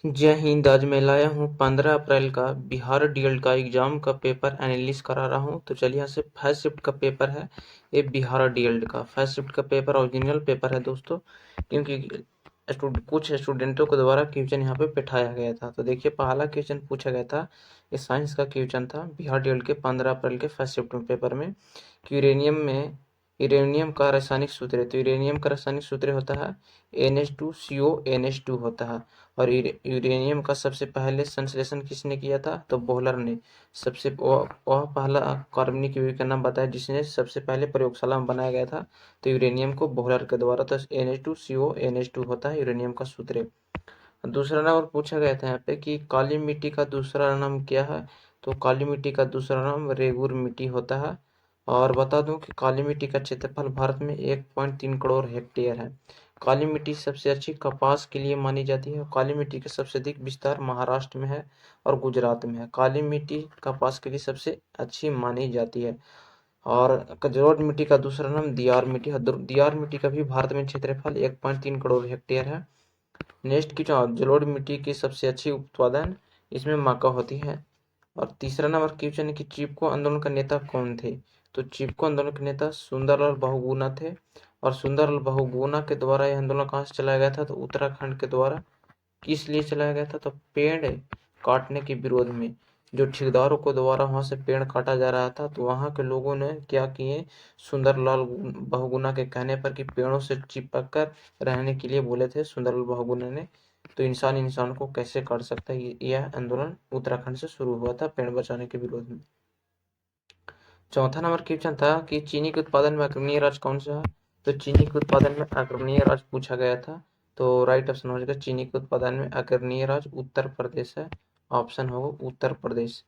जय हिंद। आज मैं लाया हूँ 15 अप्रैल का बिहार डीएलएड का एग्जाम का पेपर एनालिसिस करा रहा हूँ। तो चलिए, यहाँ से फर्स्ट शिफ्ट का पेपर है। ये बिहार डीएलएड का फर्स्ट शिफ्ट का पेपर ओरिजिनल पेपर है दोस्तों, क्योंकि कुछ स्टूडेंटों के द्वारा क्वेश्चन यहाँ पे बैठाया गया था। तो देखिए, पहला क्वेश्चन पूछा गया था, ये साइंस का क्वेश्चन था बिहार डीएलएड के 15 अप्रैल के फर्स्ट शिफ्ट पेपर में कि यूरेनियम का रासायनिक सूत्र है। तो यूरेनियम का रासायनिक सूत्र होता है NH2CO होता है। और यूरेनियम का सबसे पहले संश्लेषण किसने किया था? तो बोहलर ने। सबसे वह पहला कार्बनिक यौगिक का नाम बताया जिसने सबसे पहले प्रयोगशाला में बनाया गया था। तो यूरेनियम को बोहलर के द्वारा। तो NH2CO होता है यूरेनियम का सूत्र। दूसरा नंबर पूछा गया था यहाँ पे कि काली मिट्टी का दूसरा नाम क्या है? तो काली मिट्टी का दूसरा नाम रेगुर मिट्टी होता है। और बता दूं कि काली मिट्टी का क्षेत्रफल भारत में 1.3 करोड़ हेक्टेयर है। काली मिट्टी सबसे अच्छी कपास के लिए मानी जाती है। काली मिट्टी का सबसे अधिक विस्तार महाराष्ट्र में है और गुजरात में है। काली मिट्टी कपास के लिए सबसे अच्छी मानी जाती है। और जलोढ़ मिट्टी का दूसरा नाम दियार मिट्टी है। दियार मिट्टी का भी भारत में क्षेत्रफल 1.3 करोड़ हेक्टेयर है। नेक्स्ट की जलोढ़ मिट्टी की सबसे अच्छी उत्पादन इसमें मक्का होती है। और तीसरा नंबर क्वेश्चन है कि चिपको आंदोलन का नेता कौन थे? तो चिपको आंदोलन के नेता सुंदरलाल बहुगुणा थे। और सुंदरलाल बहुगुणा के द्वारा यह आंदोलन कहाँ से चलाया गया था? तो उत्तराखंड के द्वारा। किस लिए चलाया गया था? तो पेड़ काटने के विरोध में। जो ठेकेदारों को द्वारा वहां से पेड़ काटा जा रहा था, तो वहां के लोगों ने क्या किए, सुंदरलाल बहुगुणा के कहने पर कि पेड़ों से चिपक कर रहने के लिए बोले थे सुंदरलाल बहुगुणा ने। तो इंसान को कैसे काट सकता है, यह आंदोलन उत्तराखंड से शुरू हुआ था पेड़ बचाने के विरोध में। चौथा नंबर क्वेश्चन था कि चीनी के उत्पादन में अग्रणीय राज्य कौन सा है? तो चीनी के उत्पादन में अग्रणीय राज्य पूछा गया था। तो राइट ऑप्शन हो जाएगा, चीनी के उत्पादन में अग्रणीय राज्य उत्तर प्रदेश है। ऑप्शन होगा उत्तर प्रदेश।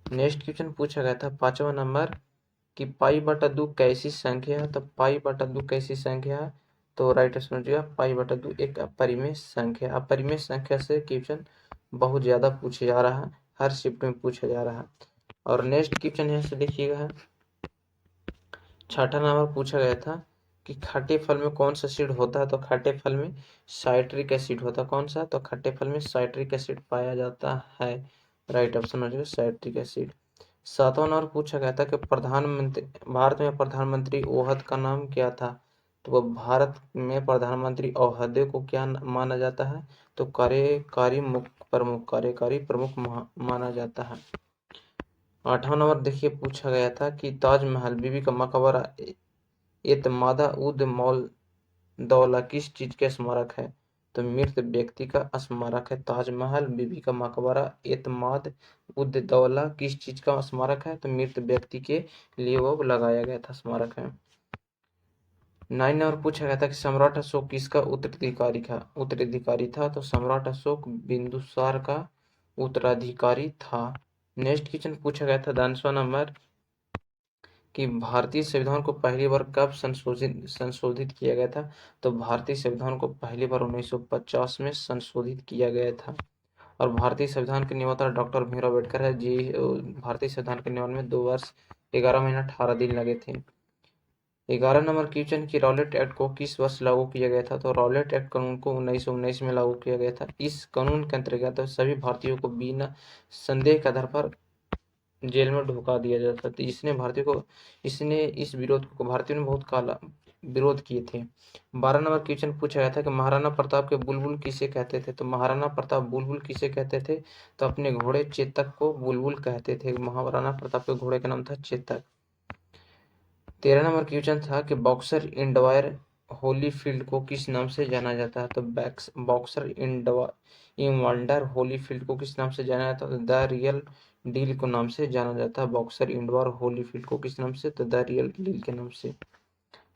नेक्स्ट क्वेश्चन पूछा गया था 5वां नंबर कि पाई बटा दो कैसी संख्या है? तो पाई बटा दो कैसी संख्या है? तो राइट ऑप्शन हो जाएगा, पाई बटा दो एक अपरिमेय संख्या। अपरिमेय संख्या से क्वेश्चन बहुत ज्यादा पूछे जा रहा है, हर शिफ्ट में पूछा जा रहा है। और नेक्स्ट क्वेश्चन यहाँ से देखिएगा, छठा नंबर पूछा गया था कि खट्टे फल में कौन सा एसिड होता है? तो खट्टे फल में साइट्रिक एसिड होता है। कौन सा? तो खट्टे फल में साइट्रिक एसिड पाया जाता है। राइट ऑप्शन हो जाएगा साइट्रिक एसिड। सातवां नंबर पूछा गया था कि प्रधानमंत्री भारत में प्रधानमंत्री ओहद का नाम क्या था? तो वह भारत में प्रधानमंत्री ओहदे को क्या माना जाता है? तो कार्यकारी प्रमुख माना जाता है। 8वां नंबर देखिए पूछा गया था कि ताजमहल, बीबी का मकबरा, एतमादा उद मौल दौला किस चीज के स्मारक है? तो मृत व्यक्ति का स्मारक है। ताजमहल, बीबी का मकबरा, एतमाद उद दौला किस चीज का स्मारक है? तो मृत व्यक्ति के लिए वो लगाया गया था, स्मारक है। 9 नंबर पूछा गया था कि सम्राट अशोक किसका उत्तराधिकारी था? तो सम्राट अशोक बिंदुसार का उत्तराधिकारी था। नेक्स्ट क्वेश्चन पूछा गया था 10वां नंबर कि भारतीय संविधान को पहली बार कब संशोधित किया गया था? तो भारतीय संविधान को पहली बार 1950 में संशोधित किया गया था। और भारतीय संविधान के निर्माता डॉक्टर भीमराव अम्बेडकर है जी। भारतीय संविधान के निर्माण में 2 वर्ष 11 महीना 18 दिन लगे थे। 11 नंबर क्वेश्चन की रॉलेट एक्ट को किस वर्ष लागू किया गया था? तो रॉलेट एक्ट कानून को 1919 में लागू किया गया था। इस कानून के अंतर्गत सभी भारतीयों को बिना संदेह के आधार पर जेल में ढुका दिया जाता। तो इसने इस विरोध को भारतीयों ने बहुत काला विरोध किए थे। 12 नंबर क्वेश्चन पूछा गया था कि महाराणा प्रताप के बुलबुल किसे कहते थे? तो महाराणा प्रताप बुलबुल किसे कहते थे? तो अपने घोड़े चेतक को बुलबुल कहते थे। महाराणा प्रताप के घोड़े का नाम था चेतक। 13 नंबर क्वेश्चन था कि बॉक्सर इंडवायर होलीफील्ड को किस नाम से जाना जाता है? तो बॉक्सर इवांडर होलीफील्ड को किस नाम से जाना जाता है? तो द रियल डील को नाम से जाना जाता है। बॉक्सर इंडवायर होलीफील्ड को किस नाम से? तो द रियल डील के नाम से।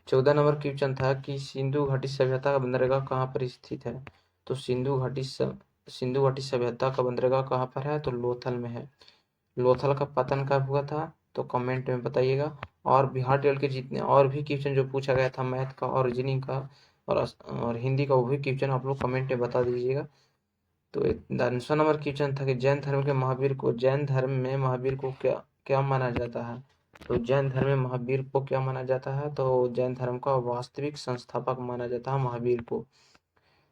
14 नंबर क्वेश्चन था कि सिंधु घाटी सभ्यता का बंदरगाह कहाँ पर स्थित है? तो सिंधु घाटी सभ्यता का बंदरगाह कहाँ पर है? तो लोथल में है। लोथल का पतन कब हुआ था? तो कमेंट में बताइएगा। और बिहार टेल के जितने और भी क्वेश्चन जो पूछा गया था मैथ का और रीजनिंग का और हिंदी का, वो भी क्वेश्चन आप लोग कमेंट में बता दीजिएगा। तो 10वां नंबर क्वेश्चन था कि जैन धर्म में महावीर को क्या क्या माना जाता है? तो जैन धर्म में महावीर को क्या माना जाता है? तो जैन धर्म का वास्तविक संस्थापक माना जाता है महावीर को।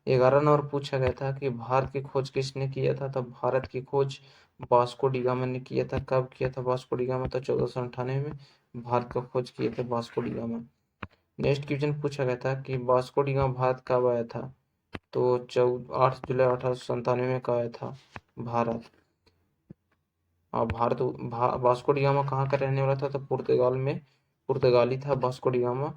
11 नंबर पूछा गया था कि भारत की खोज किसने किया था, तो भारत की खोज वास्को डी गामा ने किया था। कब किया था वास्को डी गामा, तो 1498 में भारत का खोज किए थे Vasco D gamma. Next question पूछा गया था कि वास्को डी गामा भारत कब आया था, तो 8 जुलाई 1897 में कब आया था भारत। और वास्को डी गामा कहाँ का रहने वाला था, तो पुर्तगाली था वास्को डी गामा,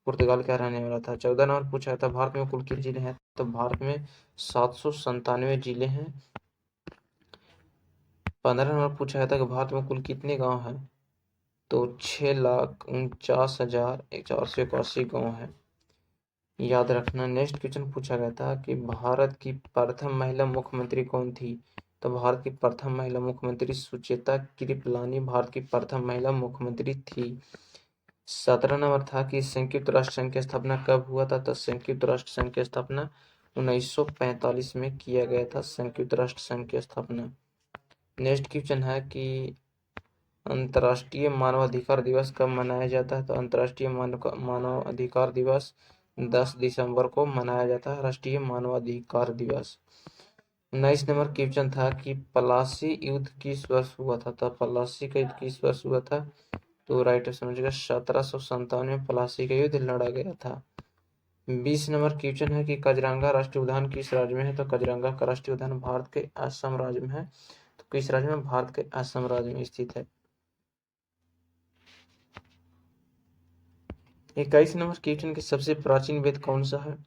पुर्तगाल का रहने वाला था। 14 नंबर पूछा था भारत में कुल कितने जिले हैं, तो भारत में 797 जिले हैं। 15 नंबर पूछा था कि भारत में कुल कितने गांव हैं, तो 6,49,481 गांव हैं, याद रखना। नेक्स्ट क्वेश्चन पूछा गया था कि भारत की प्रथम महिला मुख्यमंत्री कौन थी, तो भारत की प्रथम महिला मुख्यमंत्री सुचेता कृपलानी भारत की प्रथम महिला मुख्यमंत्री थी। 17 नंबर था कि संयुक्त राष्ट्र संघ की स्थापना कब हुआ था, तो संयुक्त राष्ट्र संघ की स्थापना 1945 में किया गया था, संयुक्त राष्ट्र संघ की स्थापना। नेक्स्ट क्वेश्चन है कि अंतर्राष्ट्रीय मानवाधिकार दिवस कब मनाया जाता है, तो अंतर्राष्ट्रीय मानवाधिकार दिवस 10 दिसंबर को मनाया जाता है, राष्ट्रीय मानवाधिकार दिवस। 19 नंबर क्वेश्चन था कि पलासी युद्ध किस वर्ष हुआ था, तो पलासी का युद्ध किस वर्ष हुआ था, तो राइट समझिएगा 1757 में पलासी का युद्ध लड़ा गया था। 20 नंबर क्वेश्चन है कि काजीरंगा राष्ट्रीय उद्यान किस राज्य में है, तो काजीरंगा का राष्ट्रीय उद्यान भारत के असम राज्य में है, तो किस राज्य में, भारत के असम राज्य में स्थित है। 21 नंबर क्वेश्चन की सबसे प्राचीन वेद कौन सा है,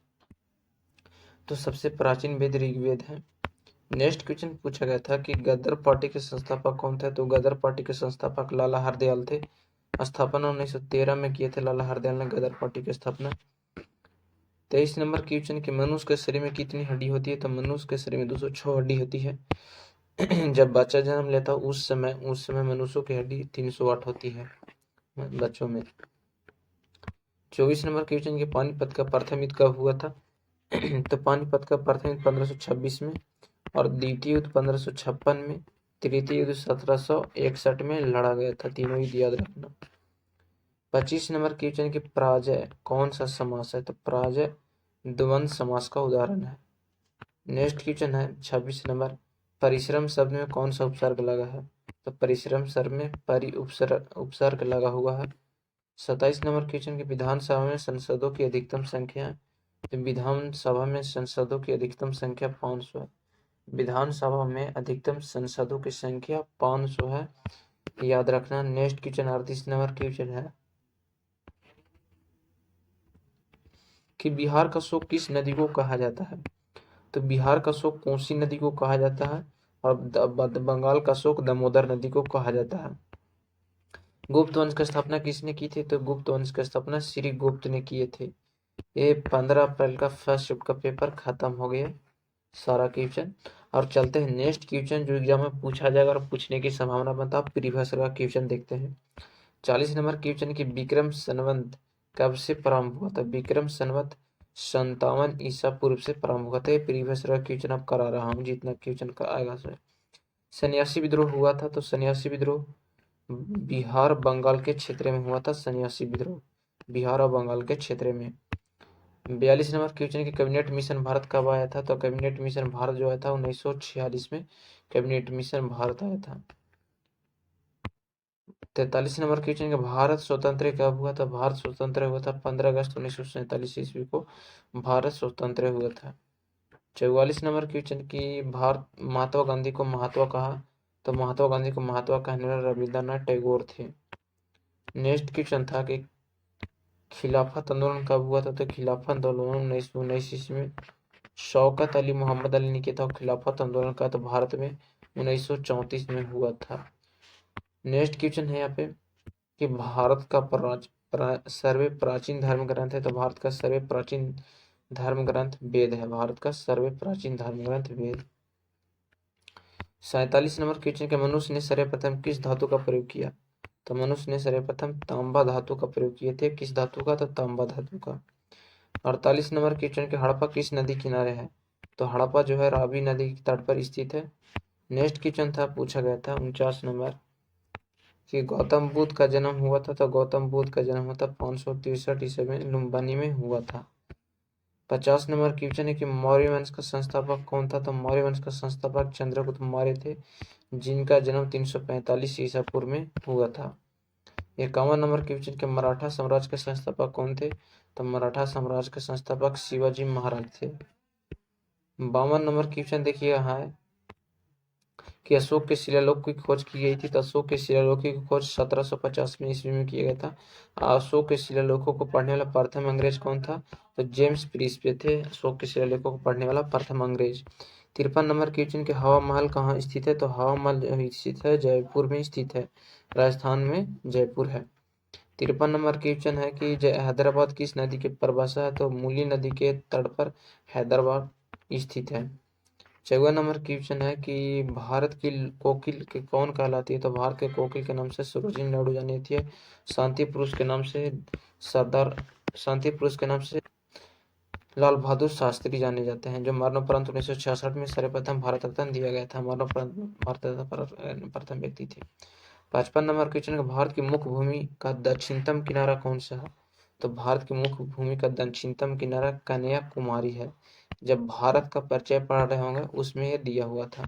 तो सबसे प्राचीन वेद ऋग्वेद है। नेक्स्ट क्वेश्चन पूछा गया था कि गदर पार्टी के संस्थापक कौन थे, तो गदर पार्टी के संस्थापक लाला हरदयाल थे, स्थापना 1913 में किए थे लाला हरदयाल ने गदर पार्टी की स्थापना। 23 नंबर क्वेश्चन कि मनुष्य के शरीर में कितनी हड्डी होती है, तो मनुष्य के शरीर में 206 हड्डी होती है। जब बच्चा जन्म लेता है उस समय मनुष्यों की हड्डी 308 होती है बच्चों में। 24 नंबर क्वेश्चन कि पानीपत का प्रथम युद्ध कब हुआ था, तो पानीपत का प्रथम युद्ध 1526 में, और द्वितीय युद्ध 1556 में, तृतीय युद्ध 1761 में लड़ा गया था, तीनों युद्ध याद रखना। 25 नंबर क्वेश्चन कि पराजय कौन सा समास है, तो पराजय द्वंद्व समास का उदाहरण है। नेक्स्ट क्वेश्चन है 26 नंबर, परिश्रम शब्द में कौन सा उपसर्ग लगा है, तो परिश्रम शब्द में परि उपसर्ग लगा हुआ है। 27 नंबर क्वेश्चन की विधानसभा में सांसदों की अधिकतम संख्या, तो विधानसभा में सांसदों की अधिकतम संख्या 500 है, विधानसभा में अधिकतम सांसदों की संख्या 500 है, याद रखना। नेक्स्ट क्वेश्चन 38 नंबर क्वेश्चन है कि बिहार का शोक किस नदी को कहा जाता है, तो बिहार का शोक कोसी नदी को कहा जाता है, और बंगाल का शोक दामोदर नदी को कहा जाता है। गुप्त वंश की स्थापना किसने की थी, तो गुप्त वंश की स्थापना श्री गुप्त ने किए थे। ये 15 अप्रैल का फर्स्ट शिफ्ट का पेपर खत्म हो गया सारा क्वेश्चन। और चलते हैं नेक्स्ट क्वेश्चन जो एग्जाम में पूछा जाएगा और पूछने की संभावना बनता है, प्रीवियस का क्वेश्चन देखते हैं। 40 नंबर क्वेश्चन की विक्रम संवत कब से प्रारंभ हुआ था, विक्रम संवत 57 ईसा पूर्व से प्रारंभ हुआ था। प्रीवियस क्वेश्चन अब करा रहा हूँ जितना क्वेश्चन का आएगा सर। सन्यासी विद्रोह हुआ था, तो सन्यासी विद्रोह बिहार बंगाल के क्षेत्र में हुआ था, सन्यासी विद्रोह बिहार और बंगाल के क्षेत्र में। 42 नंबर क्वेश्चन की कैबिनेट मिशन भारत कब आया था, तो कैबिनेट मिशन भारत जो आया था 1946 में कैबिनेट मिशन भारत आया था। 43 नंबर क्वेश्चन का भारत स्वतंत्र कब हुआ था, भारत स्वतंत्र हुआ था 15 अगस्त 1947 ईस्वी को भारत स्वतंत्र हुआ था। 44 नंबर क्वेश्चन की भारत महात्मा गांधी को महात्मा कहा, तो महात्मा गांधी को महात्मा कहने वाले रविंद्रनाथ टैगोर थे। नेक्स्ट क्वेश्चन था कि खिलाफत आंदोलन कब हुआ था, तो खिलाफत आंदोलन 1919 ईस्वी में शौकत अली मोहम्मद अली ने किया था। खिलाफत आंदोलन का तो भारत में 1934 में हुआ था। नेक्स्ट क्वेश्चन है यहाँ पे कि भारत का सर्वे प्राचीन धर्म ग्रंथ है, तो भारत का सर्वे प्राचीन धर्म ग्रंथ वेद है, भारत का सर्वे प्राचीन धर्म ग्रंथ वेद। 47 नंबर क्वेश्चन के मनुष्य ने सर्वप्रथम किस धातु का प्रयोग किया, तो मनुष्य ने सर्वप्रथम तांबा धातु का प्रयोग किए थे, किस धातु का, तो तांबा धातु का। 48 नंबर क्वेश्चन के हड़प्पा किस नदी किनारे है, तो हड़प्पा जो है रावी नदी के तट पर स्थित है। नेक्स्ट क्वेश्चन था पूछा गया था 49 नंबर कि गौतम बुद्ध का जन्म हुआ था, तो गौतम बुद्ध का जन्म हुआ था 563 ईस्वी में लुम्बिनी में हुआ था। 50 नंबर क्वेश्चन है कि मौर्य वंश का संस्थापक कौन था? तो मौर्य वंश का संस्थापक चंद्रगुप्त मौर्य थे, जिनका जन्म 345 ईसा पूर्व में हुआ था। 51 नंबर क्वेश्चन के मराठा साम्राज्य के संस्थापक कौन थे? तो मराठा साम्राज्य के संस्थापक शिवाजी महाराज थे। 52 नंबर क्वेश्चन देखिए यहाँ है कि अशोक के शिलालेख की खोज की गई थी। तो अशोक के शिलालेखों की खोज 1750 ईस्वी में किया गया था। अशोक के शिलालेखों को पढ़ने वाला प्रथम अंग्रेज कौन था? तो जेम्स प्रिस्पे थे अशोक के शिलालेखों को पढ़ने वाला प्रथम अंग्रेज। 53 नंबर क्वेश्चन के हवा महल कहाँ स्थित है? तो हवा महल स्थित है जयपुर में स्थित है, राजस्थान में जयपुर है। 53 नंबर क्वेश्चन है कि हैदराबाद किस नदी के परिभाषा है? तो मूली नदी के तट पर हैदराबाद स्थित है। 54 नंबर क्वेश्चन है कि भारत की कोकिल के कौन कहलाती है? तो भारत के कोकिल के नाम से सरोजिनी नायडू जानी जाती है। शांति पुरुष के नाम से सरदार शांति पुरुष के नाम से लाल बहादुर शास्त्री जाने जाते हैं, जो मरणोपरांत 1966 में सर्वप्रथम भारत रत्न दिया गया था। मरणोपरांत भारत रत्न प्रथम व्यक्ति थे। 55 नंबर क्वेश्चन, भारत की मुख्य भूमि का दक्षिणतम किनारा कौन सा है? तो भारत की मुख्य भूमि का दक्षिणतम किनारा कन्याकुमारी है। जब भारत का परिचय पढ़ रहे होंगे उसमें यह दिया हुआ था।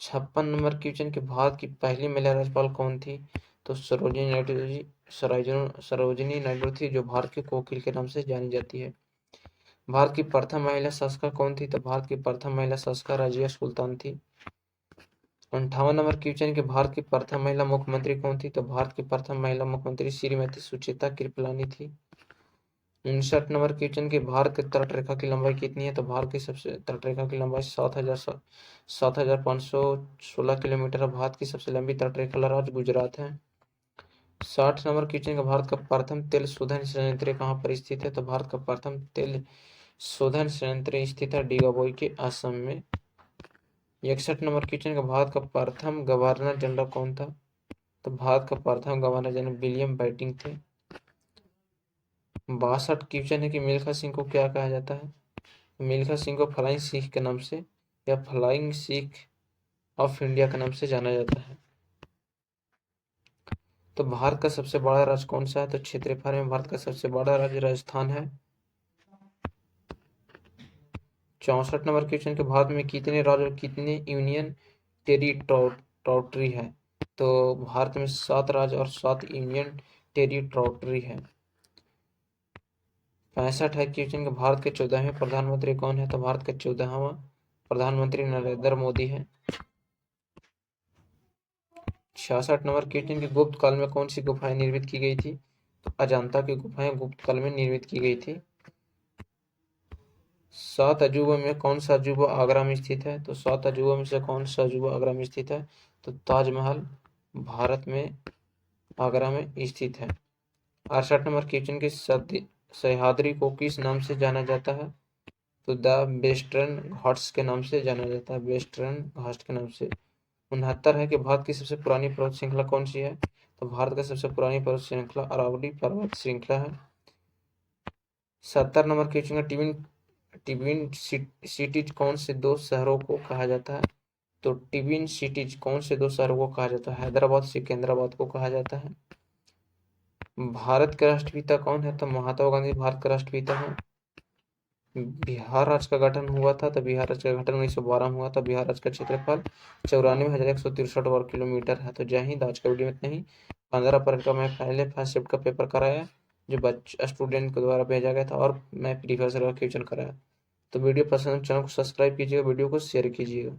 56 नंबर क्वेश्चन के भारत की पहली महिला राज्यपाल कौन थी? तो सरोजिनी नायडू थी, जो भारत के कोकिल के नाम से जानी जाती है। भारत की प्रथम महिला शासक कौन थी? तो भारत की प्रथम महिला शासक रजिया सुल्तान थी। 58 नंबर क्वेश्चन के भारत की प्रथम महिला मुख्यमंत्री कौन थी? तो भारत की प्रथम महिला मुख्यमंत्री श्रीमती सुचेता कृपलानी थी। 59 नंबर क्वेश्चन के भारत के तट रेखा की लंबाई कितनी है? तो भारत की सबसे तट रेखा की लंबाई 7,516 किलोमीटर। भारत की सबसे लंबी तट रेखा वाला राज्य गुजरात है। 60 नंबर क्वेश्चन का भारत का प्रथम तेल शोधन संयंत्र कहाँ पर स्थित है? तो भारत का प्रथम तेल शोधन संयंत्र स्थित है डीगाबोई के असम में। 61 नंबर क्वेश्चन का भारत का प्रथम गवर्नर जनरल कौन था? तो भारत का प्रथम गवर्नर जनरल विलियम बेंटिंक थे। 62 क्वेश्चन है कि मिल्खा सिंह को क्या कहा जाता है? मिल्खा सिंह को फ्लाइंग सिख के नाम से या फ्लाइंग सिख ऑफ इंडिया के नाम से जाना जाता है। तो भारत का सबसे बड़ा राज्य कौन सा है? तो क्षेत्रफल में भारत का सबसे बड़ा राज्य राजस्थान है। 64 नंबर क्वेश्चन के भारत में कितने राज्य और कितने यूनियन टेरिटोरी है? तो भारत में 7 राज्य और 7 यूनियन टेरिटोरी है। 65 है क्वेश्चन के भारत के 14वें प्रधानमंत्री कौन है? तो भारत का 14वां प्रधानमंत्री नरेंद्र मोदी है। 66 नंबर क्वेश्चन की गुप्त काल में कौन सी गुफाएं निर्मित की गई थी? तो अजंता की गुफाएं गुप्त काल में निर्मित की गई थी। 7 अजूबों में कौन सा अजूबा आगरा में स्थित है? तो 7 अजूबों में से कौन सा अजूबा आगरा में स्थित है? तो ताजमहल भारत में आगरा में स्थित है। 68 नंबर क्वेश्चन की सह्याद्री को किस नाम से जाना जाता है? तो द वेस्टर्न घाट्स के नाम से जाना जाता है, वेस्टर्न घाट्स के नाम से। 69 है कि भारत की सबसे पुरानी पर्वत श्रृंखला कौन सी है? तो भारत का सबसे पुरानी पर्वत श्रृंखला अरावली पर्वत श्रृंखला है। 70 नंबर क्वेश्चन का टिबिन सिटीज कौन से दो शहरों को कहा जाता है? तो टिबिन सिटीज कौन से दो शहरों को कहा जाता है? हैदराबाद सिकंदराबाद को कहा जाता है। भारत के राष्ट्रपिता कौन है? तो महात्मा गांधी भारत का राष्ट्रपिता है। बिहार राज्य का गठन हुआ था, तो बिहार राज्य का गठन 1912 में हुआ था। बिहार राज्य का क्षेत्रफल 94,163 वर्ग किलोमीटर है। तो जय हिंद। आज का वीडियो में इतना ही। 15 अप्रैल का मैं पहले फर्स्ट शिफ्ट का पेपर कराया, जो स्टूडेंट के द्वारा भेजा गया था, और मैं प्रीवियस ईयर का क्वेश्चन कराया। तो वीडियो पसंद चैनल को सब्सक्राइब कीजिएगा, वीडियो को शेयर कीजिएगा।